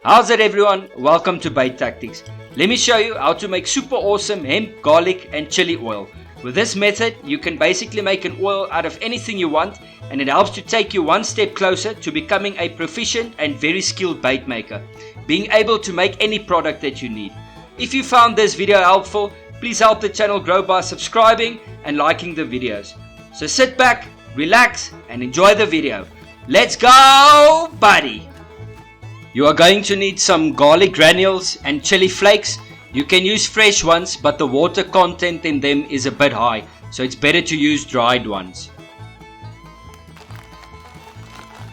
How's it everyone? Welcome to Bait Tactics. Let me show you how to make super awesome hemp, garlic and chili oil. With this method, you can basically make an oil out of anything you want, and it helps to take you one step closer to becoming a proficient and very skilled bait maker, being able to make any product that you need. If you found this video helpful, please help the channel grow by subscribing and liking the videos. So sit back, relax and enjoy the video. Let's go, buddy! You are going to need some garlic granules and chili flakes. You can use fresh ones, but the water content in them is a bit high, so it's better to use dried ones.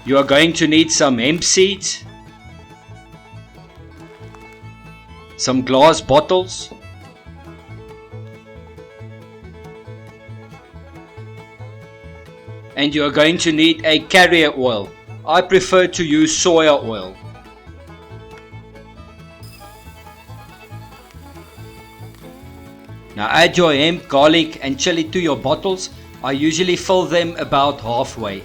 You are going to need some hemp seeds, some glass bottles, and you are going to need a carrier oil. I prefer to use soya oil. Now add your hemp, garlic and chili to your bottles. I usually fill them about halfway.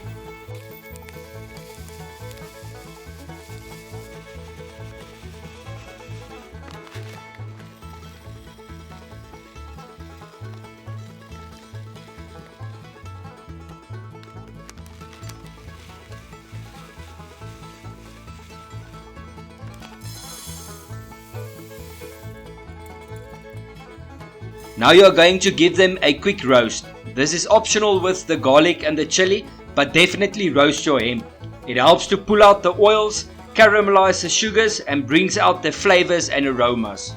Now you are going to give them a quick roast. This is optional with the garlic and the chili, but definitely roast your hemp. It helps to pull out the oils, caramelize the sugars and brings out the flavors and aromas.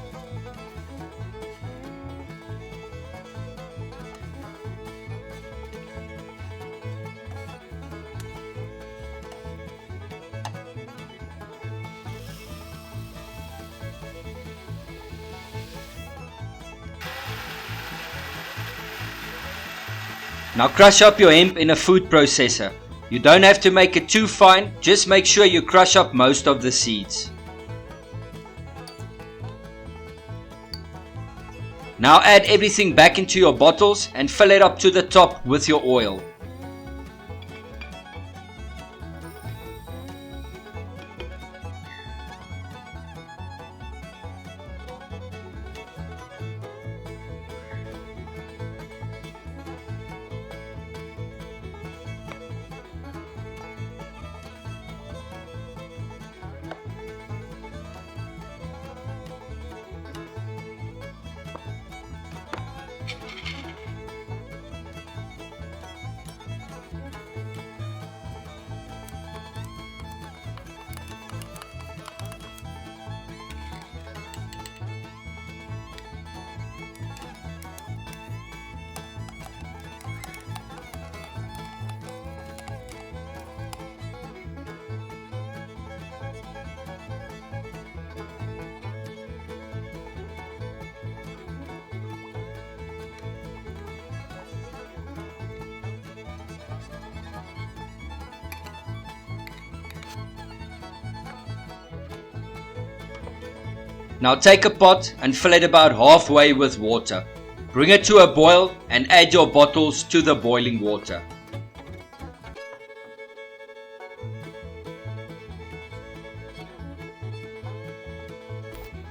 Now crush up your hemp in a food processor. You don't have to make it too fine, just make sure you crush up most of the seeds. Now add everything back into your bottles and fill it up to the top with your oil. Now take a pot and fill it about halfway with water. Bring it to a boil and add your bottles to the boiling water.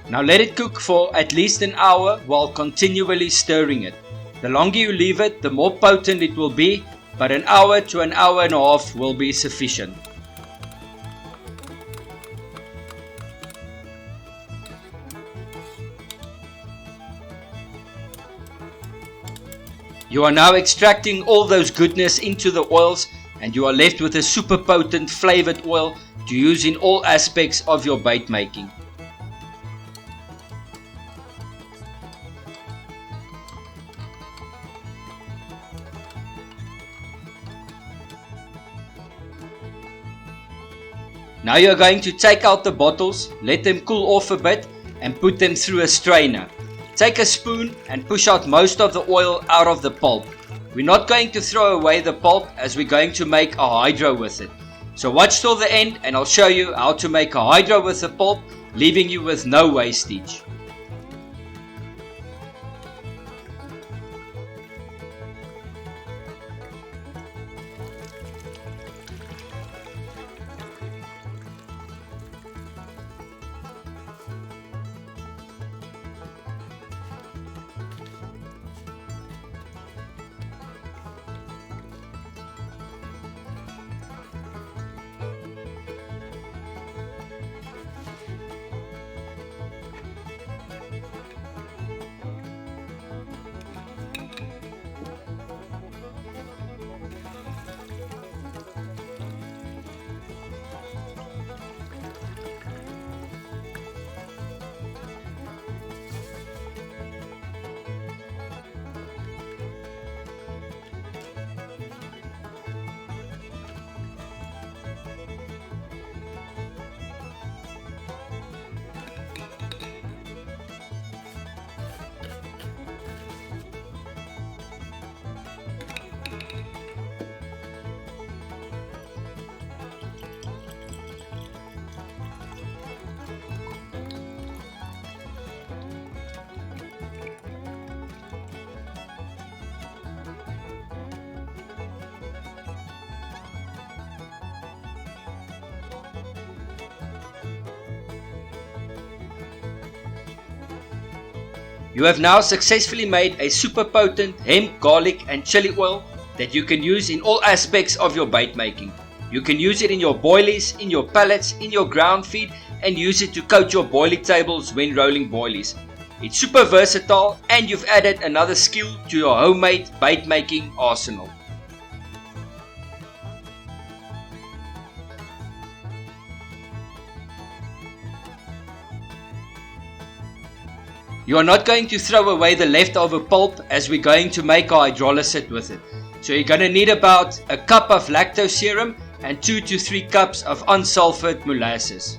Now let it cook for at least an hour while continually stirring it. The longer you leave it, the more potent it will be, but an hour to an hour and a half will be sufficient. You are now extracting all those goodness into the oils, and you are left with a super potent flavored oil to use in all aspects of your bait making. Now you are going to take out the bottles, let them cool off a bit and put them through a strainer. Take a spoon and push out most of the oil out of the pulp. We're not going to throw away the pulp as we're going to make a hydro with it. So watch till the end and I'll show you how to make a hydro with the pulp, leaving you with no wastage. You have now successfully made a super potent hemp, garlic and chili oil that you can use in all aspects of your bait making. You can use it in your boilies, in your pellets, in your ground feed, and use it to coat your boilie tables when rolling boilies. It's super versatile, and you've added another skill to your homemade bait making arsenal. You are not going to throw away the leftover pulp, as we're going to make our hydrolysis with it. So you're going to need about a cup of lactose serum and 2 to 3 cups of unsulfured molasses.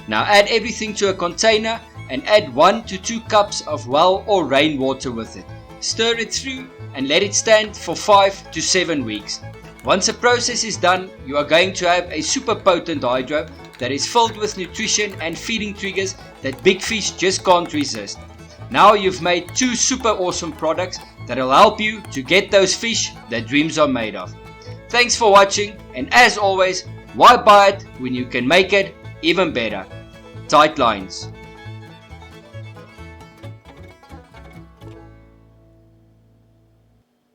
Now add everything to a container and add 1 to 2 cups of well or rainwater with it. Stir it through and let it stand for 5 to 7 weeks. Once the process is done, you are going to have a super potent hydro that is filled with nutrition and feeding triggers that big fish just can't resist. Now you've made 2 super awesome products that will help you to get those fish that dreams are made of. Thanks for watching, and as always, why buy it when you can make it even better? Tight lines.